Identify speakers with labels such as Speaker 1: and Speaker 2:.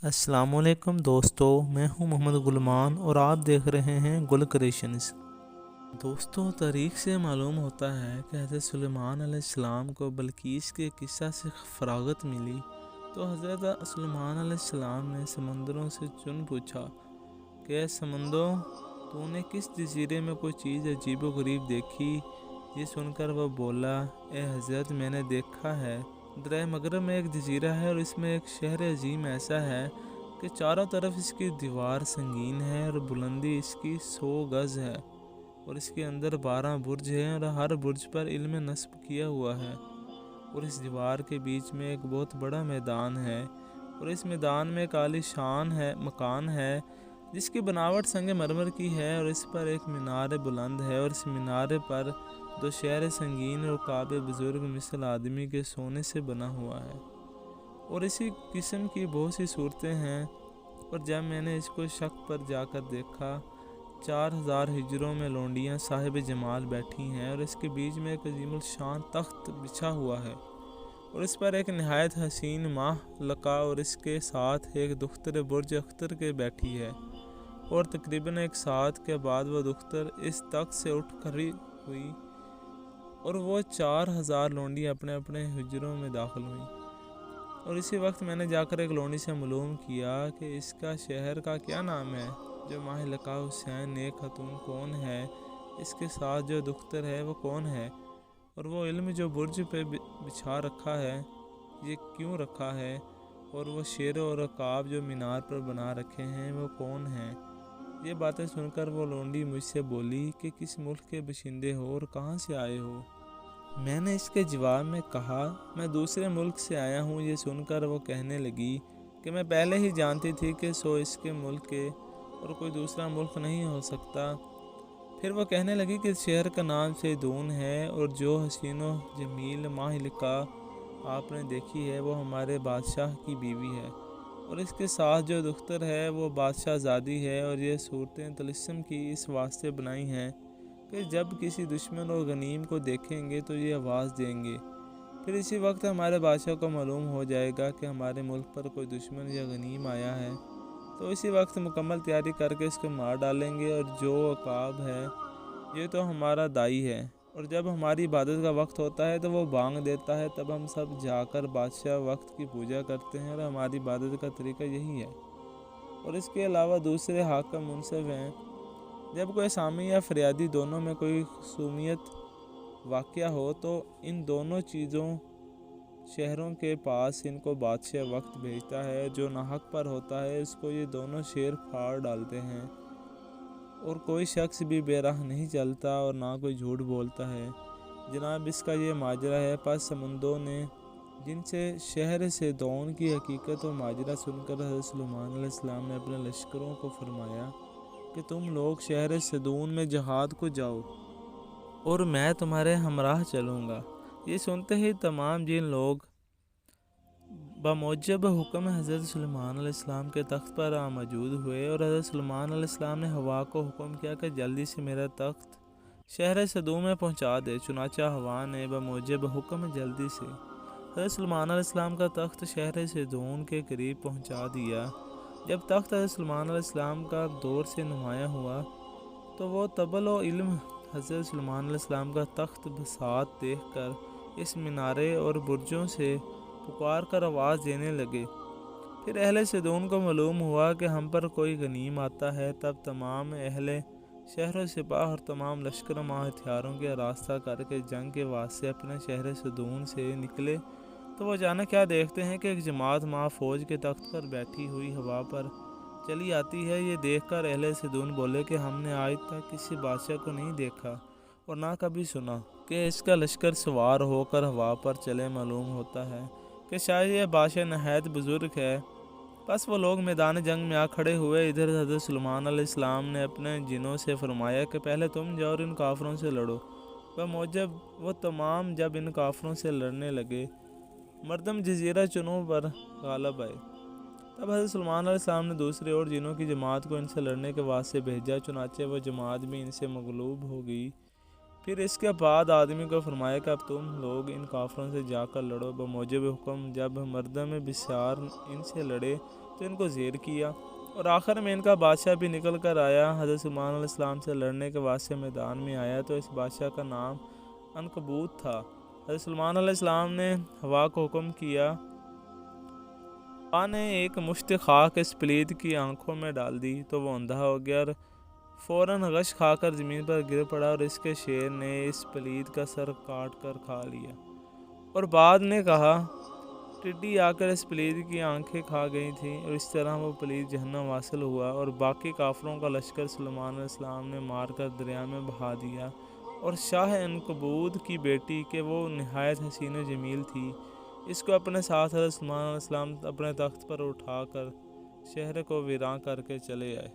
Speaker 1: السلام علیکم دوستو، میں ہوں محمد غلمان اور آپ دیکھ رہے ہیں گل کریشنز۔ دوستو، تاریخ سے معلوم ہوتا ہے کہ حضرت سلیمان علیہ السلام کو بلقیس کے قصہ سے فراغت ملی تو حضرت سلیمان علیہ السلام نے سمندروں سے چن پوچھا کہ اے سمندروں، تو نے کس جزیرے میں کوئی چیز عجیب و غریب دیکھی؟ یہ سن کر وہ بولا، اے حضرت، میں نے دیکھا ہے دریا مغرب میں ایک جزیرہ ہے اور اس میں ایک شہر عظیم ایسا ہے کہ چاروں طرف اس کی دیوار سنگین ہے اور بلندی اس کی 100 گز ہے، اور اس کے اندر 12 برج ہیں اور ہر برج پر علم نصب کیا ہوا ہے، اور اس دیوار کے بیچ میں ایک بہت بڑا میدان ہے، اور اس میدان میں ایک عالی شان مکان ہے جس کی بناوٹ سنگ مرمر کی ہے، اور اس پر ایک مینار بلند ہے، اور اس مینارے پر 2 شہر سنگین اور کعبے بزرگ مثل آدمی کے سونے سے بنا ہوا ہے، اور اسی قسم کی بہت سی صورتیں ہیں۔ اور جب میں نے اس کو شق پر جا کر دیکھا، 4000 ہجروں میں لونڈیاں صاحب جمال بیٹھی ہیں، اور اس کے بیچ میں ایک عظیم الشان تخت بچھا ہوا ہے، اور اس پر ایک نہایت حسین ماہ لقا اور اس کے ساتھ ایک دختر برج اختر کے بیٹھی ہے، اور تقریباً 1 ساعت کے بعد وہ دختر اس تخت سے اٹھ کھڑی ہوئی اور وہ 4000 لونڈی اپنے اپنے حجروں میں داخل ہوئیں۔ اور اسی وقت میں نے جا کر ایک لونڈی سے معلوم کیا کہ اس کا شہر کا کیا نام ہے، جو ماہ لقا حسین نیک خاتون کون ہے، اس کے ساتھ جو دختر ہے وہ کون ہے، اور وہ علم جو برج پہ بچھا رکھا ہے یہ کیوں رکھا ہے، اور وہ شیر اور عقاب جو مینار پر بنا رکھے ہیں وہ کون ہیں۔ یہ باتیں سن کر وہ لونڈی مجھ سے بولی کہ کس ملک کے باشندے ہو اور کہاں سے آئے ہو؟ میں نے اس کے جواب میں کہا، میں دوسرے ملک سے آیا ہوں۔ یہ سن کر وہ کہنے لگی کہ میں پہلے ہی جانتی تھی کہ اس کے ملک کے اور کوئی دوسرا ملک نہیں ہو سکتا۔ پھر وہ کہنے لگی کہ اس شہر کا نام سیدون ہے، اور جو حسین و جمیل ماہ لقا آپ نے دیکھی ہے وہ ہمارے بادشاہ کی بیوی ہے، اور اس کے ساتھ جو دختر ہے وہ بادشاہ زادی ہے، اور یہ صورتیں طلسم کی اس واسطے بنائی ہیں کہ جب کسی دشمن اور غنیم کو دیکھیں گے تو یہ آواز دیں گے، پھر اسی وقت ہمارے بادشاہ کو معلوم ہو جائے گا کہ ہمارے ملک پر کوئی دشمن یا غنیم آیا ہے، تو اسی وقت مکمل تیاری کر کے اس کو مار ڈالیں گے، اور جو عقاب ہے یہ تو ہمارا دائی ہے، اور جب ہماری عبادت کا وقت ہوتا ہے تو وہ بانگ دیتا ہے، تب ہم سب جا کر بادشاہ وقت کی پوجا کرتے ہیں، اور ہماری عبادت کا طریقہ یہی ہے۔ اور اس کے علاوہ دوسرے حاکم منصف ہیں، جب کوئی سامی یا فریادی دونوں میں کوئی خصومیت واقع ہو تو ان دونوں چیزوں شہروں کے پاس ان کو بادشاہ وقت بھیجتا ہے، جو ناحق پر ہوتا ہے اس کو یہ دونوں شیر پھاڑ ڈالتے ہیں، اور کوئی شخص بھی بے راہ نہیں چلتا اور نہ کوئی جھوٹ بولتا ہے۔ جناب، اس کا یہ ماجرا ہے۔ پس سمندوں نے جن سے شہر سیدون کی حقیقت و ماجرا سن کر حضرت سلیمان علیہ السلام نے اپنے لشکروں کو فرمایا کہ تم لوگ شہر سیدون میں جہاد کو جاؤ اور میں تمہارے ہمراہ چلوں گا۔ یہ سنتے ہی تمام جن لوگ بموجب حکم حضرت سلیمان علیہ السلام کے تخت پر موجود ہوئے، اور حضرت سلیمان علیہ السلام نے ہوا کو حکم کیا کہ جلدی سے میرا تخت شہر سیدون میں پہنچا دے۔ چنانچہ ہوا نے بموجب حکم جلدی سے حضرت سلیمان علیہ السلام کا تخت شہر سیدون کے قریب پہنچا دیا۔ جب تخت حضرت سلیمان علیہ السلام کا دور سے نمایاں ہوا تو وہ طبل و علم حضرت سلیمان علیہ السلام کا تخت بساط دیکھ کر اس مینارے اور برجوں سے پکار کر آواز دینے لگے۔ پھر اہل سیدون کو معلوم ہوا کہ ہم پر کوئی غنیم آتا ہے، تب تمام اہل شہر و سپاہ اور تمام لشکر مع ہتھیاروں کے راستہ کر کے جنگ کے واسطے اپنے شہر سیدون سے نکلے، تو وہ اچانک کیا دیکھتے ہیں کہ ایک جماعت مع فوج کے تخت پر بیٹھی ہوئی ہوا پر چلی آتی ہے۔ یہ دیکھ کر اہل سیدون بولے کہ ہم نے آج تک کسی بادشاہ کو نہیں دیکھا اور نہ کبھی سنا کہ اس کا لشکر سوار ہو کر ہوا پر چلے۔ معلوم ہوتا ہے کہ شاید یہ بادشاہ نہایت بزرگ ہے۔ پس وہ لوگ میدان جنگ میں آ کھڑے ہوئے۔ ادھر حضرت سلیمان علیہ السلام نے اپنے جنوں سے فرمایا کہ پہلے تم جاؤ اور ان کافروں سے لڑو۔ بموجب وہ تمام جب ان کافروں سے لڑنے لگے، مردم جزیرہ چنوں پر غالب آئے۔ تب حضرت سلیمان علیہ السلام نے دوسرے اور جنوں کی جماعت کو ان سے لڑنے کے واسطے بھیجا، چنانچہ وہ جماعت بھی ان سے مغلوب ہو گئی۔ پھر اس کے بعد آدمی کو فرمایا کہ اب تم لوگ ان کافروں سے جا کر لڑو۔ بموجب حکم جب مردم بسیار ان سے لڑے تو ان کو زیر کیا، اور آخر میں ان کا بادشاہ بھی نکل کر آیا۔ حضرت سلیمان علیہ السلام سے لڑنے کے واسطے میدان میں آیا تو اس بادشاہ کا نام عنکبوت تھا۔ حضرت سلیمان علیہ السلام نے ہوا کو حکم کیا، ہوا نے ایک مشت خاک اس پلید کی آنکھوں میں ڈال دی تو وہ اندھا ہو گیا، اور فوراً غش کھا کر زمین پر گر پڑا، اور اس کے شیر نے اس پلید کا سر کاٹ کر کھا لیا۔ اور بعد نے کہا، ٹڈی آ کر اس پلید کی آنکھیں کھا گئی تھیں، اور اس طرح وہ پلید جہنم واصل ہوا، اور باقی کافروں کا لشکر سلیمان علیہ السلام نے مار کر دریا میں بہا دیا۔ اور شاہ عنکبوت کی بیٹی کہ وہ نہایت حسین و جمیل تھی، اس کو اپنے ساتھ حضرت سلیمان علیہ السلام اپنے تخت پر اٹھا کر شہر کو ویراں کر کے چلے آئے۔